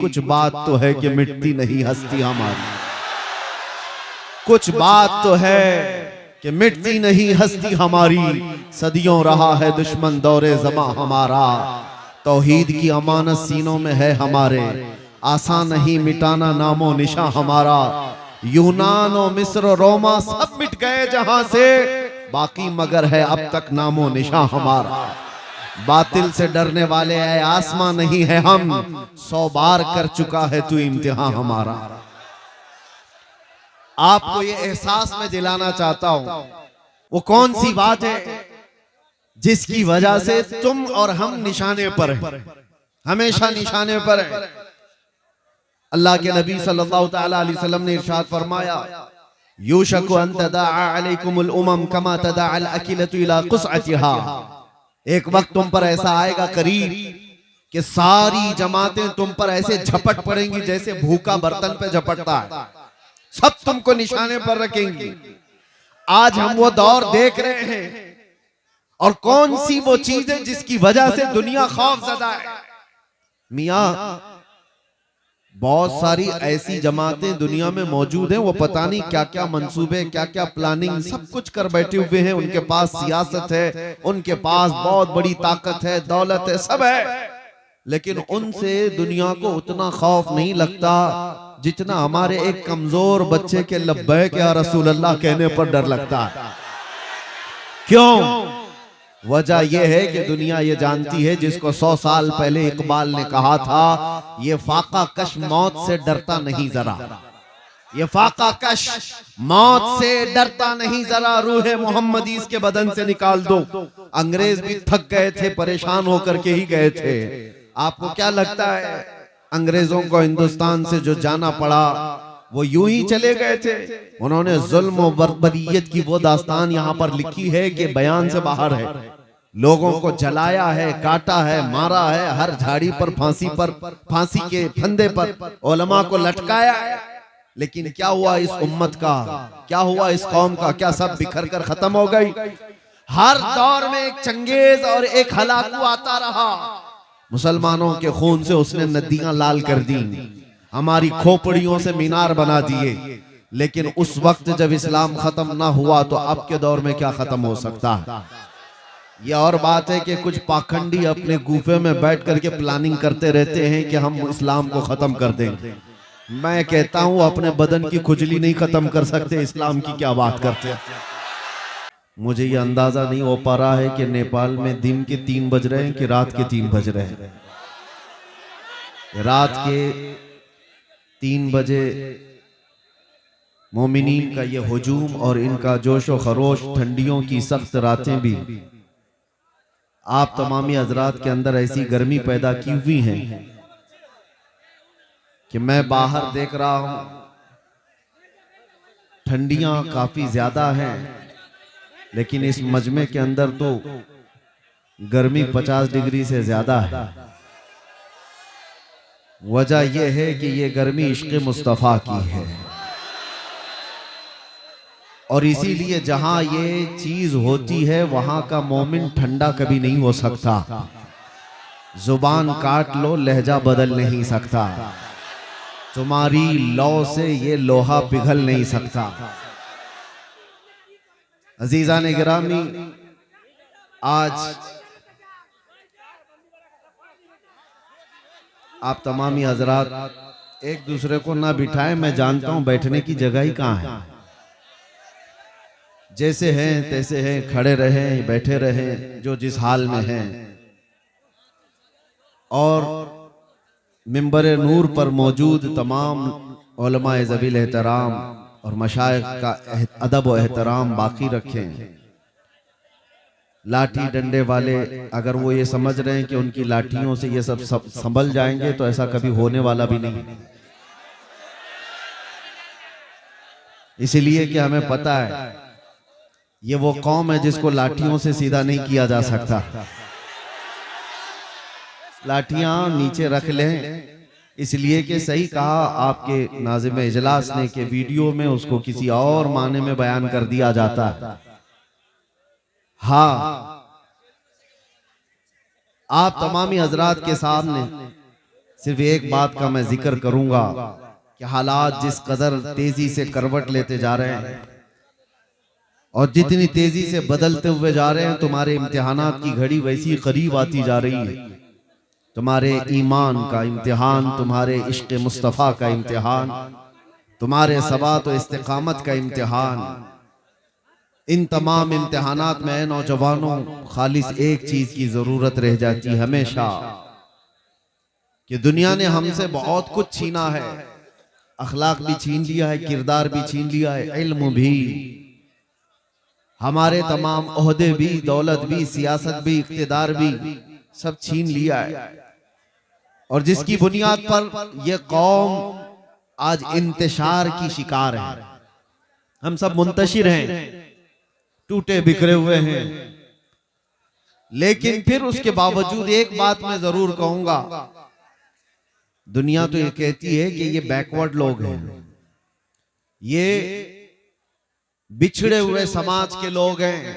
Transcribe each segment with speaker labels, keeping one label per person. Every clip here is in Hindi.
Speaker 1: कुछ बात तो है कि मिटती नहीं हस्ती हमारी, कुछ बात तो है कि मिटती नहीं हस्ती हमारी। सदियों रहा है दुश्मन दौरे ज़मा हमारा, तौहीद की अमानत सीनों में है हमारे। आसान नहीं मिटाना नामो निशा हमारा, यूनान और मिस्र और रोमा सब मिट गए जहां से, बाकी मगर है अब तक नामो निशा हमारा। बातिल से डरने वाले है आसमां नहीं है हम, 100 बार कर चुका है तू इम्तिहान हमारा। आपको ये एहसास में दिलाना चाहता हूं, वो कौन सी बात है जिसकी वजह से तुम और हम निशाने पर हैं, हमेशा निशाने पर हैं। अल्लाह के नबी सल्लल्लाहु अलैहि वसल्लम ने इरशाद फरमाया, यूशकु अन तदाअ अलैकुमुल उमम कमा तदाअल अकिलतु इला कुसअतिहा। एक वक्त तुम पर ऐसा आएगा करीब कि सारी जमातें तुम पर ऐसे झपट पड़ेंगी जैसे भूखा बर्तन पे झपटता है, सब तुमको निशाने पर रखेंगी। आज हम वो दौर देख रहे हैं, और कौन सी वो चीज है जिसकी वजह से दुनिया खौफजदा है। मियां, बहुत सारी ऐसी जमातें दुनिया में मौजूद हैं, वो पता नहीं क्या क्या मंसूबे, क्या क्या प्लानिंग सब कुछ कर बैठे हुए हैं। उनके पास सियासत है, उनके पास बहुत बड़ी ताकत है, दौलत है, सब है, लेकिन उनसे दुनिया को उतना खौफ नहीं लगता जितना हमारे एक कमजोर बच्चे के लब्बैक या रसूल अल्लाह कहने पर डर लगता है। क्यों? वजह यह है कि दुनिया ये जानती है, जिसको 100 साल पहले इकबाल ने कहा था, ये फाका कश मौत से डरता नहीं जरा, ये फाका कश मौत से डरता नहीं जरा, रूह मोहम्मदी इसके बदन से निकाल दो। अंग्रेज भी थक गए थे, परेशान होकर के ही गए थे। आपको क्या लगता है अंग्रेजों को हिंदुस्तान से जो जाना पड़ा वो यूं ही चले गए थे? उन्होंने जुल्म और बर्बरियत की वो दास्तान यहाँ पर लिखी है कि बयान से बाहर है। लोगों को जलाया है, काटा है, मारा है, हर झाड़ी पर फांसी के फंदे पर उलमा को लटकाया है। लेकिन क्या हुआ इस उम्मत का, क्या हुआ इस कौम का? क्या सब बिखर कर खत्म हो गई? हर दौर में एक चंगेज और एक हलाकू आता रहा। मुसलमानों के खून से उसने नदियां लाल कर दी, हमारी खोपड़ियों से मीनार बना दिए। लेकिन उस वक्त जब इस्लाम खत्म ना हुआ तो अब के दौर में क्या खत्म हो सकता है? यह और बात है कि कुछ पाखंडी अपने गुफे में बैठ करके प्लानिंग करते रहते हैं कि हम इस्लाम को खत्म कर देंगे। मैं कहता हूं अपने बदन की खुजली नहीं खत्म कर सकते, इस्लाम की क्या बात करते हैं। मुझे ये अंदाजा नहीं हो पा रहा है कि नेपाल में दिन के 3 बज रहे हैं कि रात के 3 बज रहे हैं। रात के 3 बजे मोमिनीन का ये हुजूम और इनका जोशो खरोश, ठंडियों की सख्त रातें भी आप तमामी हजरात के अंदर ऐसी गर्मी पैदा की हुई है कि मैं बाहर देख रहा हूं, ठंडियां काफी ज्यादा हैं, लेकिन इस मजमे के अंदर तो गर्मी 50 डिग्री से ज्यादा है। वजह यह है कि यह गर्मी इश्क़ मुस्तफ़ा की है, और इसीलिए जहां ये चीज होती है वहां का मोमिन ठंडा कभी नहीं हो सकता। जुबान काट लो, लहजा बदल नहीं सकता, तुम्हारी लौ से ये लोहा पिघल नहीं सकता। अजीज़ान गिरामी, आज आप तमामी हजरात एक दूसरे को ना बिठाएं, मैं जानता हूं बैठने की जगह ही कहां है। जैसे हैं तैसे हैं, खड़े रहें, बैठे रहें, जो जिस हाल में हैं। और मिंबर नूर पर मौजूद तमाम उलमाए ज़बील एहतराम और मशाइख का अदब व एहतराम बाकी रखें। लाठी डंडे वाले अगर वो ये समझ रहे हैं कि उनकी लाठियों से ये सब संभल जाएंगे तो ऐसा कभी होने वाला भी नहीं। इसलिए कि हमें पता है ये वो कौम है जिसको लाठियों से सीधा नहीं किया जा सकता। लाठियां नीचे रख लें, इसलिए कि सही कहा आपके नाज़िम इजलास ने कि वीडियो में उसको किसी और माने में बयान कर दिया जाता है। हाँ, आप तमामी हजरात के सामने सिर्फ एक बात का मैं जिक्र करूंगा कि हालात जिस कदर तेजी से करवट लेते जा रहे हैं और जितनी तेजी से बदलते हुए जा रहे हैं, तुम्हारे इम्तिहानात की घड़ी वैसी करीब आती जा रही है। तुम्हारे ईमान का इम्तिहान, तुम्हारे इश्क़ मुस्तफ़ा का इम्तिहान, तुम्हारे सबात और इस्तिकामत का इम्तिहान, इन तमाम इम्तिहानात में नौजवानों खालिस एक चीज की जरूरत रह जाती हमेशा कि दुनिया ने हमसे बहुत कुछ छीना है, अखलाक भी छीन लिया है, किरदार भी छीन लिया है, इल्म भी, हमारे तमाम ओहदे भी, दौलत भी, सियासत भी, इख्तिदार भी, सब छीन लिया है। और जिसकी बुनियाद पर यह कौम आज इंतशार की शिकार है। हम सब मुंतशिर हैं, टूटे बिखरे हुए हैं, लेकिन फिर उसके बावजूद एक बात मैं जरूर कहूंगा, दुनिया तो ये कहती है कि ये बैकवर्ड लोग हैं, ये बिछड़े हुए समाज के लोग हैं,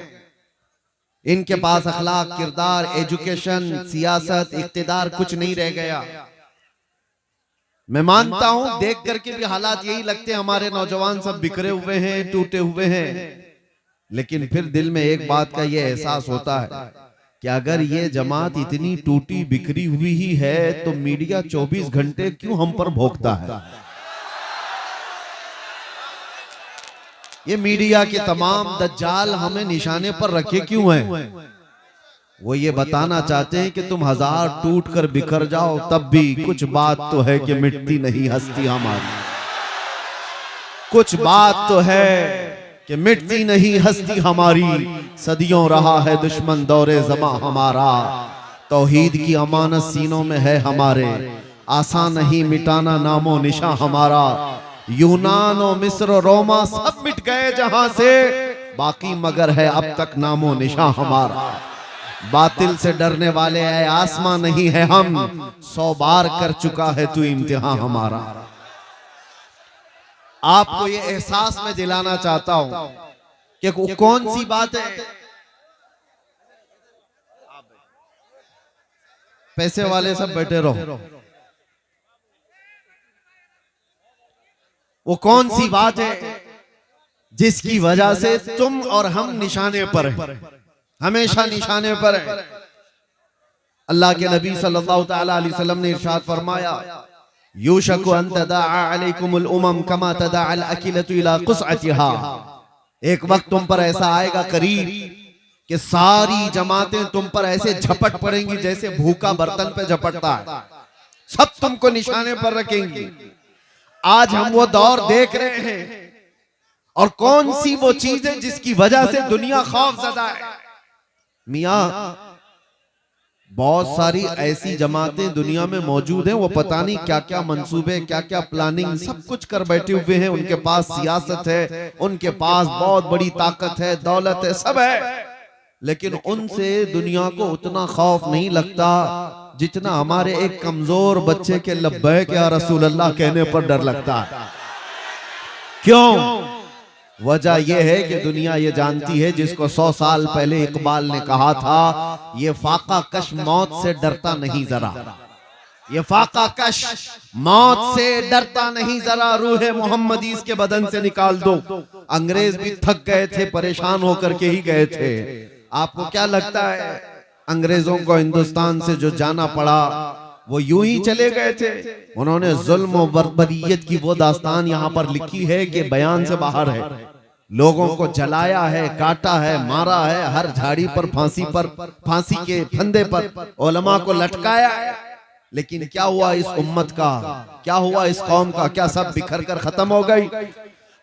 Speaker 1: इनके पास अखलाक, किरदार, एजुकेशन, सियासत, इख्तिदार कुछ नहीं रह गया। मैं मानता हूं, देख करके भी हालात यही लगते हैं, हमारे नौजवान सब बिखरे हुए हैं, टूटे हुए हैं, लेकिन फिर दिल में एक बात का ये एहसास होता है कि अगर ये जमात इतनी टूटी बिखरी हुई ही है तो मीडिया 24 घंटे क्यों हम पर भोंकता है? ये मीडिया के तमाम दज्जाल हमें निशाने पर रखे क्यों हैं? वो ये बताना चाहते हैं कि तुम हजार टूट कर बिखर जाओ तब भी कुछ बात तो है कि मिटती नहीं हस्ती हमारी, कुछ बात तो है कि मिटती नहीं हस्ती हमारी, सदियों रहा है दुश्मन दौरे ज़मा हमारा, तौहीद की अमानत सीनों में है हमारे, आसान नहीं मिटाना नामो निशा हमारा, यूनान और मिस्र और रोमा सब मिट गए जहां से, बाकी मगर है अब तक नामो निशा हमारा, बातिल से डरने वाले है आसमां नहीं है हम, 100 बार कर चुका है तू इम्तिहान हमारा। आपको ये एहसास में दिलाना चाहता हूं कि वो कौन सी बात है, पैसे वाले सब बैठे रहो, वो कौन सी बात है जिसकी वजह से तुम और हम निशाने पर हैं, हमेशा निशाने पर है। अल्लाह के नबी सल्लल्लाहु तआला अलैहि वसल्लम ने इरशाद फरमाया, यूशकु अन तदाअ अलैकुमुल उमम कमा तदाअल अकिलतु इला कुसअतिहा, एक वक्त तुम पर ऐसा आएगा करीब कि सारी जमातें तुम पर ऐसे झपट पड़ेंगी जैसे भूखा बर्तन पे झपटता है, सब तुमको निशाने पर रखेंगी। आज हम वो दौर देख रहे हैं, और कौन सी वो चीज है जिसकी वजह से दुनिया खौफजदा है। मियां, बहुत सारी ऐसी जमातें दुनिया में मौजूद हैं, वो पता नहीं क्या क्या मंसूबे, क्या क्या प्लानिंग सब कुछ कर बैठे हुए हैं, उनके पास सियासत है, उनके पास बहुत बड़ी ताकत है, दौलत है, सब है, लेकिन उनसे दुनिया को उतना खौफ नहीं लगता जितना हमारे एक कमजोर बच्चे के लब्बैक या रसूल अल्लाह कहने पर डर लगता है। क्यों? वजह यह है कि दुनिया ये जानती है, जिसको 100 साल पहले इकबाल ने कहा था, ये फाका कश मौत से डरता नहीं जरा, ये फाका कश मौत से डरता नहीं जरा, रूह मोहम्मदी इसके बदन से निकाल दो। अंग्रेज भी थक गए थे, परेशान होकर के ही गए थे। आपको क्या लगता है अंग्रेजों को हिंदुस्तान से जो जाना पड़ा वो यूं ही चले गए थे? उन्होंने जुल्म और बर्बरियत की वो दास्तान यहाँ पर लिखी है कि बयान से बाहर है। लोगों को जलाया है, काटा है, मारा है, हर झाड़ी पर, फांसी के फंदे पर उलमा को लटकाया है। लेकिन क्या हुआ इस उम्मत का, क्या हुआ इस कौम का? क्या सब बिखर कर खत्म हो गई?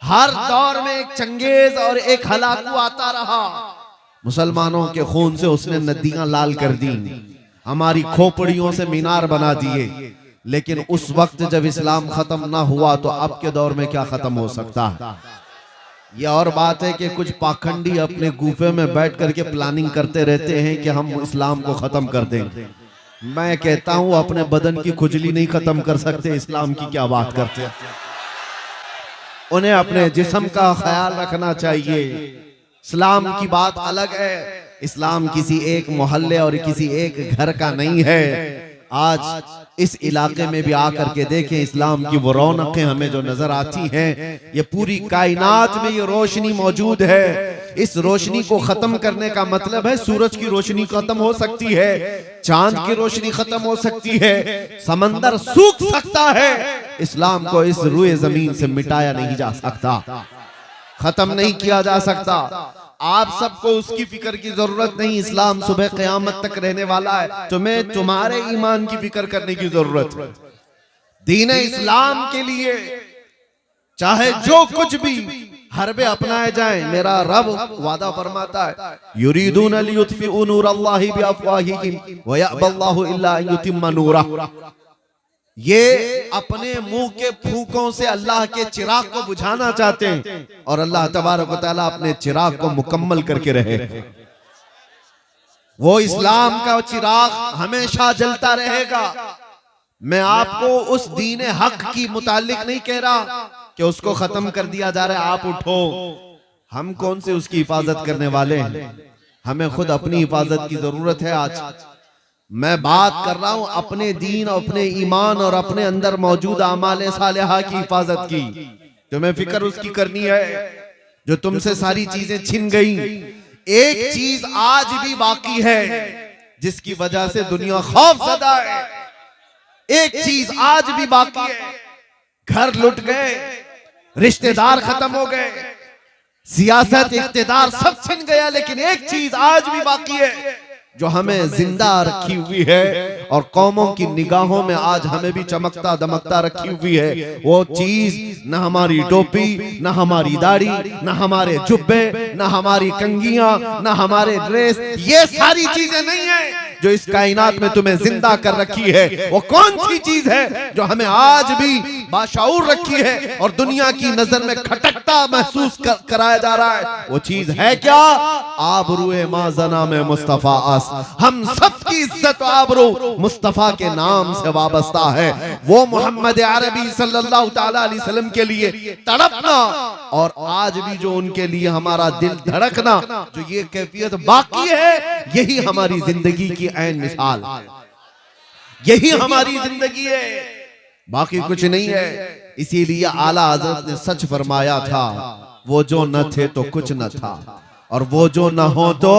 Speaker 1: हर दौर में एक चंगेज और एक हलाकू आता रहा। मुसलमानों के खून से उसने नदियां लाल कर दी, हमारी खोपड़ियों से मीनार बना दिए, लेकिन उस वक्त जब इस्लाम खत्म ना हुआ तो अब के दौर में क्या खत्म हो सकता है? यह और बात है कि कुछ पाखंडी अपने गुफे में बैठ करके प्लानिंग करते रहते हैं कि हम इस्लाम को खत्म कर देंगे। मैं कहता हूं अपने बदन की खुजली नहीं खत्म कर सकते, इस्लाम की क्या बात करते हैं। उन्हें अपने जिस्म का ख्याल रखना चाहिए। इस्लाम की बात अलग है, इस्लाम किसी एक मोहल्ले और किसी एक घर का नहीं है। आज इस इलाके में भी आकर के देखें, इस्लाम की वो रौनकें हमें जो नजर आती हैं, ये पूरी कायनात में ये रोशनी मौजूद है। इस रोशनी को खत्म करने का मतलब है सूरज की रोशनी खत्म हो सकती है, चांद की रोशनी खत्म हो सकती है, समंदर सूख सकता है, इस्लाम को इस रुए जमीन से मिटाया नहीं जा सकता, खत्म नहीं किया जा सकता। आप सबको उसकी फिक्र की जरूरत नहीं, इस्लाम सुबह क़यामत तक रहने वाला है। तुम्हें तुम्हारे ईमान की फिक्र करने की जरूरत है। दीन इस्लाम के लिए चाहे जो कुछ भी हरबे अपनाए जाएं, मेरा रब वादा फरमाता है, युरीदून लियुत्फिउ नूरल्लाहि बिअफ़वाहिहिम व यअबल्लाहु इल्ला अन युतिम्मा नूरह। ये अपने मुंह के फूकों से अल्लाह के चिराग को बुझाना चाहते हैं और अल्लाह तबारक व तआला अपने चिराग को मुकम्मल करके रहे। वो इस्लाम का चिराग हमेशा जलता रहेगा। मैं आपको उस दीन हक की मुतालिक नहीं कह रहा कि उसको खत्म कर दिया जा रहा है, आप उठो। हम कौन से उसकी हिफाजत करने वाले हैं? हमें खुद अपनी हिफाजत की जरूरत है। आज मैं बात कर रहा हूं अपने दीन, अपने ईमान और अपने अंदर मौजूद आमाल सालिहा की हिफाजत की। तुम्हें फिक्र उसकी करनी है जो तुमसे सारी चीजें छिन गई। एक चीज आज भी बाकी है जिसकी वजह से दुनिया खौफज़दा है। एक चीज आज भी बाकी है, घर लुट गए, रिश्तेदार खत्म हो गए, सियासत इख्तिदार सब छिन गया, लेकिन एक चीज आज भी बाकी है जो हमें जिंदा रखी हुई है और कौमों की निगाहों में आज हमें भी चमकता दमकता रखी हुई है। वो चीज न हमारी टोपी, न हमारी दाढ़ी, न हमारे जुब्बे, न हमारी कंगियां, न हमारे ड्रेस, ये सारी चीजें नहीं है जो इस कायनात में तुम्हें जिंदा कर रखी है। वो कौन सी चीज है जो हमें आज भी बाशऊर रखी है और दुनिया की नजर में खटकता महसूस कराया जा रहा है? वो चीज है क्या? आबरूए माजना में मुस्तफा अस। हम सबकी इज्जत आबरू मुस्तफा के नाम से वाबस्ता है। वो मोहम्मद अरबी सल्लल्लाहु तआला अलैहि वसल्लम के लिए तड़पना और आज भी जो उनके लिए हमारा दिल धड़कना, जो ये कैफियत बाकी है, यही हमारी जिंदगी की ऐन मिसाल, यही हमारी जिंदगी है, बाकी कुछ नहीं है। इसीलिए आला हजरत ने सच फरमाया था, वो जो न थे तो कुछ न था और वो जो न हो तो,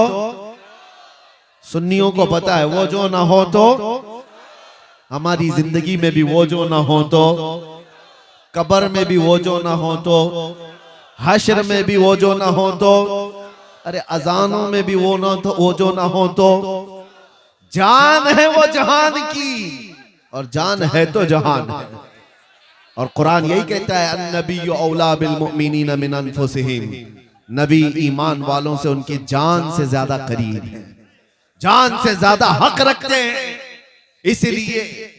Speaker 1: सुन्नियों को पता है, वो जो न हो तो हमारी जिंदगी में भी वो जो न हो तो, कब्र में भी वो जो न हो तो, हश्र में भी वो जो न हो तो, अरे अजानों में भी वो न तो, वो जो न हो तो, जान है वो जहान की और जान है तो जहान है। और कुरान यही कहता है, अन्नबिय्यु औला बिल मुमिनीन मिन अनफुसिहिम। नबी ईमान वालों से उनकी जान से ज्यादा करीब है, जान से ज्यादा हक रखते हैं। इसलिए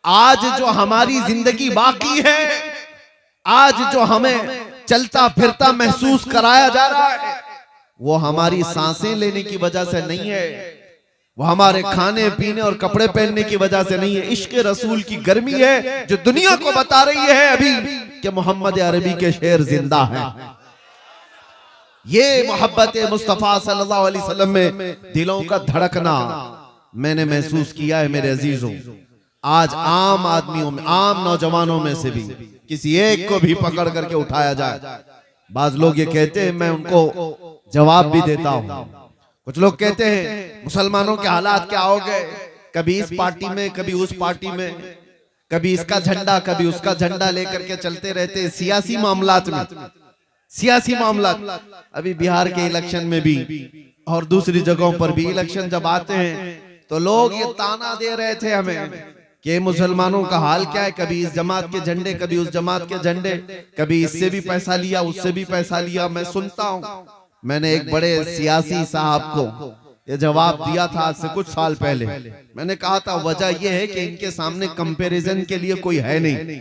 Speaker 1: आज जो हमारी जिंदगी बाकी है, आज जो हमें चलता फिरता महसूस कराया जा रहा है, वो हमारी सांसें लेने की वजह से नहीं है, वो हमारे खाने पीने और कपड़े पहनने की वजह से नहीं है। इश्क रसूल की गर्मी है जो दुनिया को बता रही है अभी कि मोहम्मद अरबी के शेर जिंदा हैं। ये मोहब्बत मुस्तफा सल्लल्लाहु अलैहि वसल्लम में दिलों का धड़कना मैंने महसूस किया है मेरे अजीजों। आज आम आदमियों में, आम नौजवानों में से भी किसी एक को भी पकड़ करके उठाया जाए, बाज लोग ये कहते हैं, मैं उनको जवाब भी देता हूं। कुछ लोग कहते हैं मुसलमानों के हालात क्या हो गए, कभी इस पार्टी में कभी उस पार्टी में, कभी इसका झंडा कभी उसका झंडा लेकर के चलते रहते सियासी मामलात में, सियासी मामलात। अभी बिहार के इलेक्शन में भी और दूसरी जगहों पर भी इलेक्शन जब आते हैं तो लोग ये ताना दे रहे थे हमें कि मुसलमानों का हाल क्या है, कभी इस जमात के झंडे कभी उस जमात के झंडे, कभी इससे भी पैसा लिया उससे भी पैसा लिया। मैं सुनता हूं, मैंने एक बड़े सियासी साहब को ये जवाब दिया था आज से कुछ साल पहले। मैंने कहा था वजह यह है कि इनके सामने कंपैरिजन के लिए कोई है नहीं,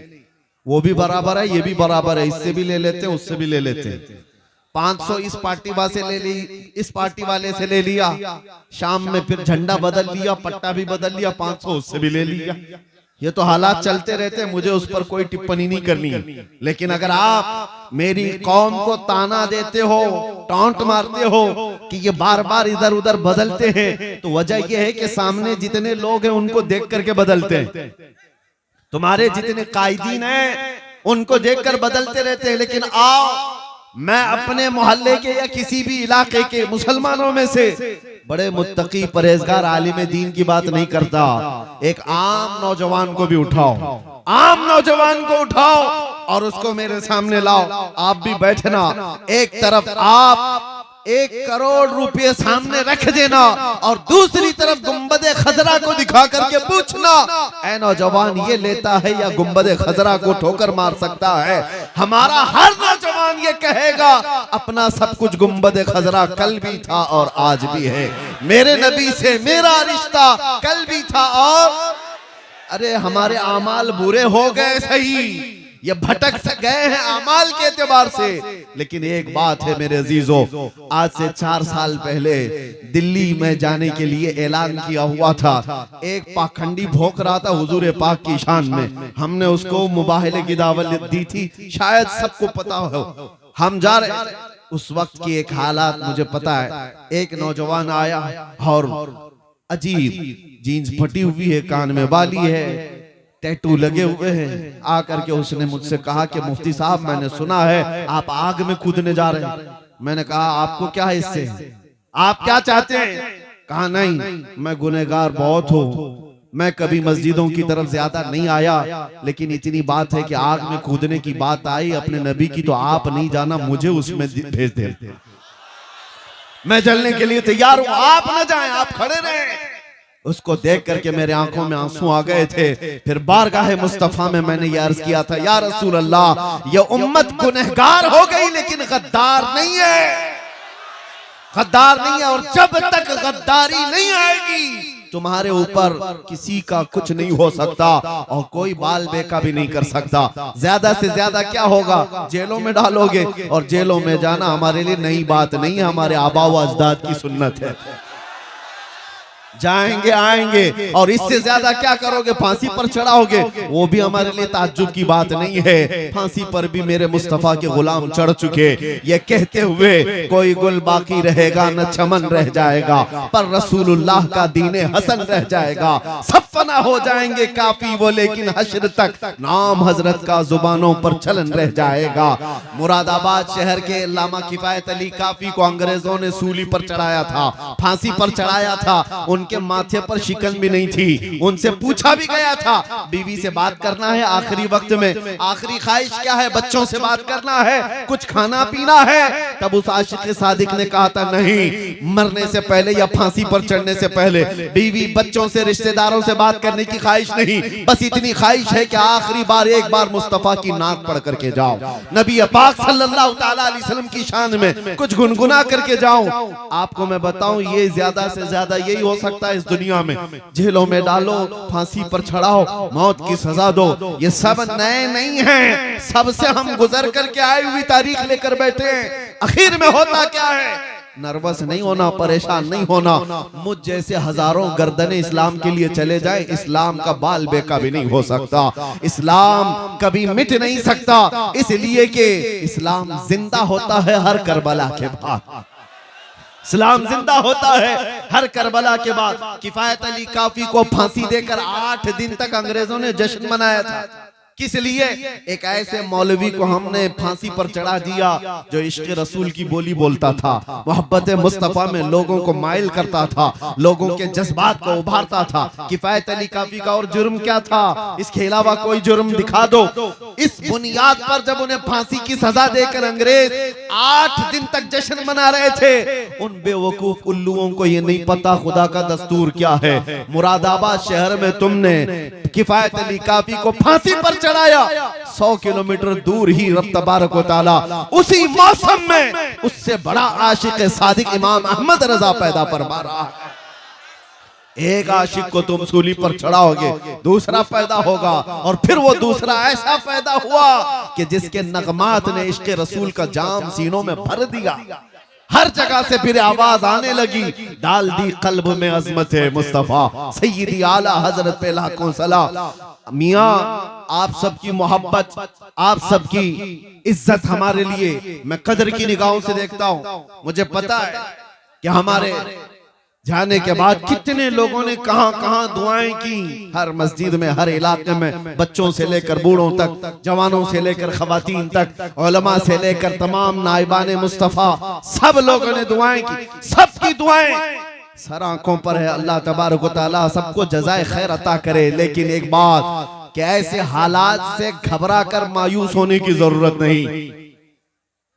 Speaker 1: वो भी बराबर है ये भी बराबर है, इससे भी ले लेते हैं उससे भी ले लेते हैं। 500 इस पार्टी वाले से ले ली, इस पार्टी वाले से ले लिया, शाम में फिर झंडा बदल लिया, पट्टा भी बदल लिया, 500 उससे भी ले लिया। ये तो हालात चलते रहते हैं, मुझे उस पर कोई टिप्पणी नहीं करनी है। लेकिन अगर आप मेरी कौम को ताना देते हो, टॉन्ट मारते हो, कि ये बार बार इधर उधर बदलते हैं, तो वजह यह है कि सामने जितने लोग हैं उनको देख करके बदलते हैं। तुम्हारे जितने कायदीन हैं उनको देखकर बदलते रहते हैं। लेकिन आओ, मैं अपने मोहल्ले के या किसी भी इलाके के मुसलमानों में से बड़े मुत्तकी परहेजगार आलिम दीन की बात नहीं करता। एक आम नौजवान को भी उठाओ, आम नौजवान को उठाओ और उसको मेरे सामने लाओ। आप भी बैठना, एक तरफ आप 1 करोड़ रुपए सामने रख देना और दूसरी तरफ गुंबदे खजरा को दिखा करके पूछना, ऐ नौजवान ये लेता है या गुंबदे खजरा को ठोकर मार सकता है? हमारा हर नौजवान ये कहेगा अपना सब कुछ गुंबदे खजरा कल भी था और आज भी है। मेरे नबी से मेरा रिश्ता कल भी था और अरे हमारे आमाल बुरे हो गए सही, ये भटक से गए हैं अमाल के एतबार से। लेकिन एक बात है मेरे अजीजों, आज से 4 साल पहले दिल्ली में जाने के लिए ऐलान किया हुआ था। एक पाखंडी भौंक रहा था हुजूर पाक की शान में, हमने उसको मुबाहले की दावत दी थी, शायद सबको पता हो। हम जा रहे, उस वक्त की एक हालात मुझे पता है। एक नौजवान आया और अजीब जीन्स फटी हुई है, कान में बाली है, टैटू लगे हुए हैं। आकर के उसने मुझसे कहा कि मुफ्ती साहब मैंने सुना है आप आग में कूदने जा रहे हैं। मैंने कहा आपको क्या है इससे, आप क्या चाहते हैं? कहा नहीं, मैं गुनहगार बहुत हूँ, मैं कभी मस्जिदों की तरफ ज्यादा नहीं आया, लेकिन इतनी बात है कि आग में कूदने की बात आई अपने नबी की तो आप नहीं जाना, मुझे उसमें भेज दे, मैं जलने के लिए तैयार हूँ, आप न जाएं, आप खड़े रहें। उसको देख करके मेरे आंखों में आंसू आ गए थे। फिर बारगाह मुस्तफा में मैंने ये अर्ज किया था, या रसूल अल्लाह ये उम्मत गुनहगार हो गई लेकिन गद्दार नहीं है, गद्दार नहीं है। और जब तक गद्दारी नहीं आएगी तुम्हारे ऊपर किसी का कुछ नहीं हो सकता और कोई बाल बेका भी नहीं कर सकता। ज्यादा से ज्यादा क्या होगा, जेलों में डालोगे, और जेलों में जाना हमारे लिए नई बात नहीं है, हमारे आबा व अजदाद की सुन्नत है। जाएंगे आएंगे, और इससे ज्यादा क्या करोगे, फांसी पर चढ़ाओगे, वो भी हमारे लिए ताज्जुब की बात नहीं है। फांसी पर भी मेरे मुस्तफा के गुलाम चढ़ चुके, ये कहते हुए कोई गुल बाकी रहेगा न चमन रह जाएगा, पर रसूलुल्लाह का दीने हसन रह जाएगा। सब फना हो जाएंगे काफी वो, लेकिन हश्र तक नाम हजरत का जुबानों पर चलन रह जाएगा। मुरादाबाद शहर के अल्लामा किफायत अली काफी को अंग्रेजों ने सूली पर चढ़ाया था, फांसी पर चढ़ाया था। उनके माथे पर शिकन भी नहीं थी, उनसे पूछा भी गया था बीवी से बात करना है आखिरी वक्त में, आखिरी ख्वाहिश क्या है, बच्चों से बात करना है, कुछ खाना पीना है। तब उस आशिक सादिक ने कहा था नहीं, मरने से पहले या फांसी पर चढ़ने से पहले बीवी बच्चों से रिश्तेदारों से बात करने की ख्वाहिश नहीं, बस इतनी ख्वाहिश है कि आखिरी बार एक बार मुस्तफा की नाक पढ़ करके जाओ, नबी पाक सल्लल्लाहु ताला अलैहि वसल्लम की शान में कुछ गुनगुना करके जाऊं। आपको मैं बताऊं ये ज्यादा से ज्यादा यही हो सकता है इस दुनिया में, जेलों में डालो, फांसी पर चढ़ाओ, मौत की सजा दो, ये सब नए नहीं हैं, सबसे हम गुजर करके आई हुई तारीख लेकर बैठे हैं। आखिर में होता क्या है, नर्वस नहीं होना, परेशान नहीं होना। मुझ जैसे हजारों गर्दने इस्लाम के लिए चले जाए, इस्लाम का बाल बेका भी नहीं हो सकता, इस्लाम कभी मिट नहीं सकता, इसलिए कि इस्लाम जिंदा होता है हर करबला के बाद, इस्लाम जिंदा होता है हर करबला के बाद। किफायत अली काफी को फांसी देकर 8 दिन तक अंग्रेजों ने जश्न मनाया था। किस लिए? एक ऐसे मौलवी को हमने फांसी पर चढ़ा दिया जो इश्क रसूल की बोली बोलता था, मोहब्बत मुस्तफा में लोगों को माइल करता था, लोगों के जज्बात को उभारता था। किफायत अली काफी का और जुर्म क्या था, इसके अलावा कोई जुर्म दिखा दो। इस बुनियाद पर जब उन्हें फांसी की सजा देकर अंग्रेज 8 दिन तक जश्न मना रहे थे, उन बेवकूफ उल्लुओं को ये नहीं पता खुदा का दस्तूर क्या है। मुरादाबाद शहर में तुमने किफायत अली काफी को फांसी पर चढ़ाया, 100 किलोमीटर दूर ही रब तबारक व तआला उसी मौसम में उससे बड़ा आशिक सादिक इमाम अहमद रजा पैदा फरमा रहा है। एक आशिक को तुम सूली पर चढ़ाओगे, दूसरा पैदा होगा, और फिर वो दूसरा ऐसा पैदा हुआ कि जिसके नगमात ने इश्क रसूल का जाम सीनों में भर दिया। हर जगह से फिर आवाज आने लगी, डाल दी कल्ब में अजमत है मुस्तफा, सैयदी आला हजरत पे लाखों सलाम। मियाँ आप सबकी मोहब्बत, आप सबकी इज्जत हमारे लिए, मैं कदर की निगाहों से देखता हूँ। मुझे पता है कि हमारे जाने के बाद कितने लोगों ने कहां कहां दुआएं की। हर मस्जिद में, हर इलाके में, बच्चों से लेकर बूढ़ों तक, जवानों से लेकर खवातीन तक, उलमा से लेकर तमाम नाइबान मुस्तफा, सब लोगों ने दुआएं की। सबकी दुआएं सर आंखों पर है। अल्लाह तबारक व तआला सबको जज़ाए खैर अता करे। लेकिन एक बात कि ऐसे हालात से घबरा कर मायूस होने की जरूरत नहीं।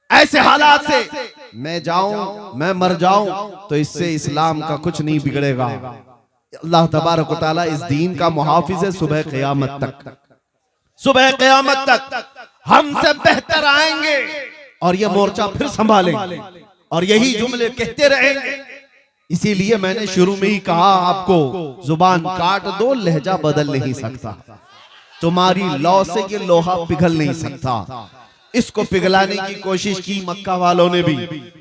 Speaker 1: ऐसे हालात से मैं जाऊं, मैं मर जाऊं तो इससे इस्लाम का कुछ नहीं बिगड़ेगा। अल्लाह तबारक व तआला इस दीन का मुहाफिज है सुबह क़यामत तक। सुबह क़यामत तक हमसे बेहतर आएंगे और ये मोर्चा फिर संभालेंगे और यही जुमले कहते रहेंगे। इसीलिए मैंने शुरू में ही कहा आपको, जुबान काट दो, लहजा बदल नहीं सकता। तुम्हारी लौ से ये लोहा पिघल नहीं सकता। इसको पिघलाने की कोशिश की मक्का वालों ने भी।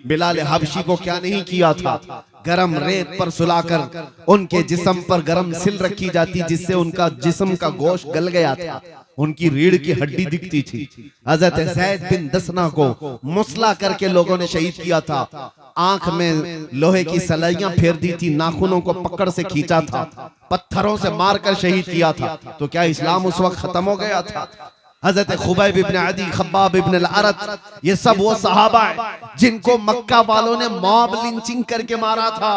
Speaker 1: बिलाल हबशी को क्या नहीं किया था। गरम रेत पर सुलाकर उनके जिस्म पर गरम सिल रखी जाती, जिससे उनका जिस्म का गोश्त गल गया था, उनकी रीढ़ की हड्डी दिखती थी। हजरत ज़ैद बिन दसना को मुसला करके लोगों ने शहीद किया था। आंख में लोहे की सलाइयां फेर दी थी, नाखूनों को पकड़ से खींचा था, पत्थरों से मारकर शहीद किया था। तो क्या इस्लाम उस वक्त खत्म हो गया था? हजरत खुबैब इब्न अदी, खब्बाब इब्न अल-अरत, ये सब वो सहाबा है जिनको मक्का वालों ने मॉब लिंचिंग करके मारा था,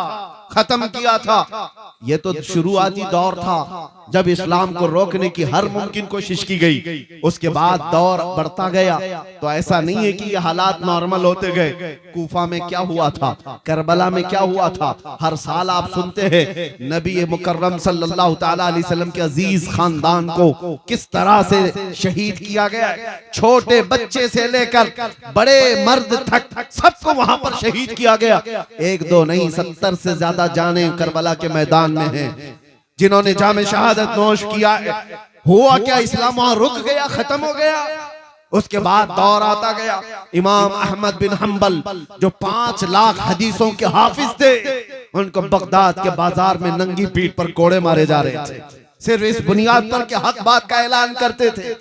Speaker 1: खत्म किया था। ये तो शुरुआती दौर था जब इस्लाम को रोकने की हर मुमकिन कोशिश की गई। उसके बाद दौर बढ़ता गया। तो ऐसा नहीं है कि ये हालात नॉर्मल होते गए। कूफा में क्या हुआ था, करबला में क्या हुआ था, हर साल आप सुनते हैं नबी मुकर्रम सल्लल्लाहु तआला अलैहि वसल्लम के अजीज खानदान को किस तरह से शहीद किया गया। छोटे बच्चे से लेकर बड़े मर्द तक सबको वहां पर शहीद किया गया। एक दो नहीं, 70 से ज्यादा जाने करबला के मैदान में हैं जिन्होंने जामे शहादत नोश किया। हुआ क्या, इस्लाम वहां रुक गया, खत्म हो गया? उसके बाद दौर आता गया। इमाम अहमद बिन हंबल जो 5 लाख हदीसों के हाफिज थे, उनको बगदाद के बाजार में नंगी पीठ पर कोड़े मारे जा रहे थे। सिर्फ इस बुनियाद पर कि हक बात का ऐलान करते थे,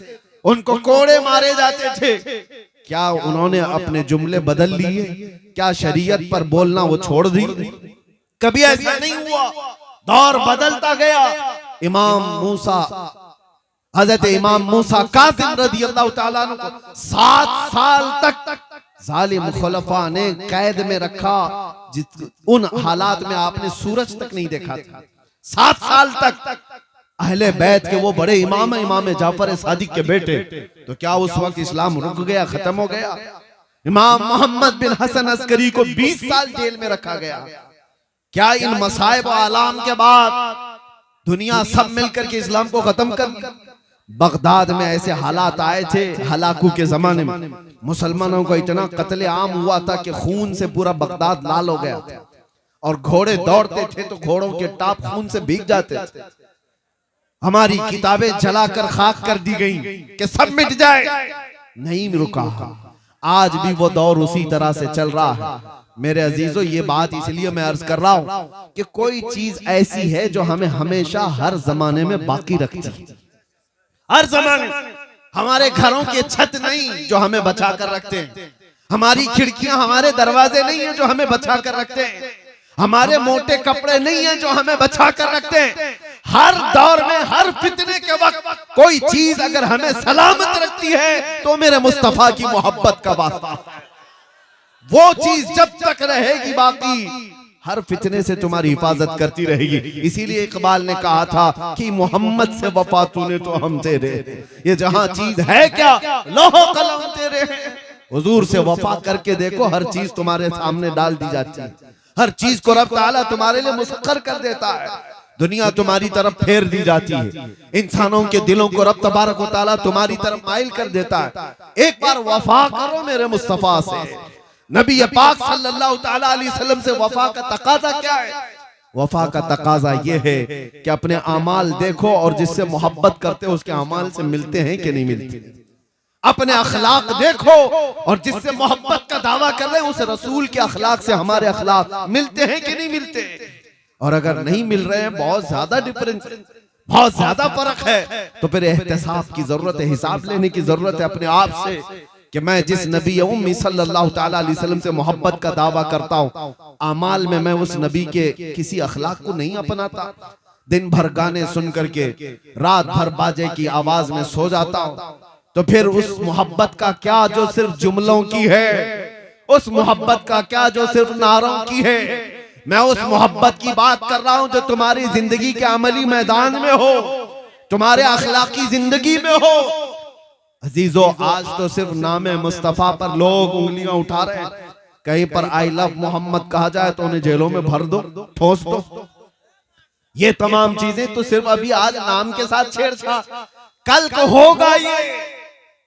Speaker 1: उनको कोड़े मारे जाते थे। क्या उन्होंने अपने जुमले बदल लिए? क्या शरीयत पर बोलना वो छोड़ दी? कभी ऐसा नहीं हुआ। दौर बदलता गया। इमाम मूसा, हजरत इमाम मूसा काज़िम रज़ियल्लाहु ताला अन्हु को 7 साल तक जालिम खुलफा ने कैद में रखा। उन हालात में आपने सूरज तक नहीं देखा था। 7 साल तक अहले बैत के वो बड़े इमाम, इमाम जाफर सादिक के बेटे। तो क्या उस वक्त इस्लाम रुक गया, खत्म हो गया? इमाम मोहम्मद बिन हसन अस्करी को 20 साल जेल में रखा गया। क्या इन मसाइब आलाम के बाद दुनिया सब मिलकर के इस्लाम को खत्म कर दिया? बगदाद में ऐसे हालात आए थे हलाकू के जमाने में, मुसलमानों को इतना कत्ले आम हुआ था कि खून से पूरा बगदाद लाल हो गया था। और घोड़े दौड़ते थे तो घोड़ों के टाप खून से भीग जाते थे। हमारी किताबें जलाकर खाक कर दी गई कि सब मिट जाए, नहीं रुका। आज भी वो दौर उसी तरह से चल रहा है। मेरे अजीजों, ये बात इसलिए मैं अर्ज कर रहा हूं कि कोई चीज ऐसी है जो हमें हमेशा हर जमाने में बाकी रखती है। हर जमाने हमारे घरों के छत नहीं जो हमें बचा कर रखते हैं, हमारी खिड़कियां, हमारे दरवाजे नहीं है जो हमें बचा कर रखते हैं, हमारे मोटे कपड़े नहीं है जो हमें बचा कर रखते हैं। हर दौर में, हर फितने के वक्त कोई चीज अगर हमें सलामत रखती है तो मेरे मुस्तफा की मोहब्बत का वास्ता है। वो चीज जब तक रहेगी बाकी, हर फितने से तुम्हारी हिफाजत करती रहेगी। इसीलिए इकबाल ने कहा था कि मोहम्मद से वफा तूने तो हम तेरे, ये जहां चीज है क्या लोहो कलम तेरे। हुजूर से वफा करके देखो, हर चीज तुम्हारे सामने डाल दी जाती है। हर चीज को रब ताला तुम्हारे लिए मुसख्खर कर देता है। दुनिया तुम्हारी तरफ फेर दी जाती है। इंसानों के दिलों को रब तबारक व तआला तुम्हारी तरफ माइल कर देता है। एक बार वफा करो मेरे मुस्तफा से। नबी पाक सल्लल्लाहु ताला अलैहि वसल्लम से वफा का तकाजा क्या है? वफा का तकाजा ये है कि अपने अमाल देखो और जिससे मोहब्बत करते हो उसके अमाल से मिलते हैं कि नहीं मिलते। अपने अखलाक देखो और जिससे मोहब्बत का दावा कर रहे हैं उस रसूल के अखलाक से हमारे अखलाक मिलते हैं कि नहीं मिलते। और अगर नहीं मिल रहे हैं, बहुत ज्यादा डिफरेंस, बहुत ज्यादा फर्क है, तो फिर एहतिसाब की जरूरत है, हिसाब लेने की जरूरत है अपने आप से कि मैं जिस नबी उम्मी सल्लल्लाहु ताला अलैहि वसल्लम से मोहब्बत का दावा करता हूँ, अमाल में मैं उस नबी के किसी अखलाक को नहीं अपनाता। दिन भर गाने सुन करके रात भर बाजे की आवाज में सो जाता हूँ, तो फिर उस मोहब्बत का क्या जो सिर्फ जुमलों की है, उस मोहब्बत का क्या जो सिर्फ नारों की है। मैं उस मोहब्बत की बात कर रहा हूं जो तुम्हारी जिंदगी के अमली मैदान में हो, तुम्हारे अखलाकी जिंदगी में हो। अजीजों, आज तो सिर्फ नामे मुस्तफा पर लोग उंगलियां उठा रहे हैं। कहीं पर आई लव मोहम्मद कहा जाए तो उन्हें जेलों में भर दो, ठोस दो। ये तमाम चीजें तो सिर्फ अभी आज नाम के साथ छेड़छाड़, कल को होगा ये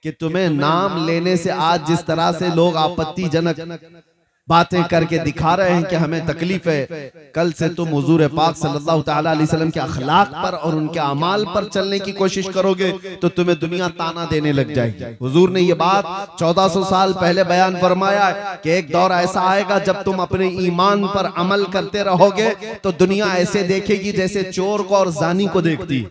Speaker 1: कि तुम्हें नाम लेने से आज जिस तरह से लोग आपत्तिजनक बातें करके दिखा रहे हैं कि हमें तकलीफ है, कल से तुम हुजूर पाक सल्लल्लाहु ताला अलैहि वसल्लम के अखलाक पर और उनके अमाल पर चलने की कोशिश करोगे तो तुम्हें दुनिया ताना देने लग जाएगी। हुजूर ने ये बात 1400 साल पहले बयान फरमाया कि एक दौर ऐसा आएगा जब तुम अपने ईमान पर अमल करते रहोगे तो दुनिया ऐसे देखेगी जैसे चोर को और जानी को देखती।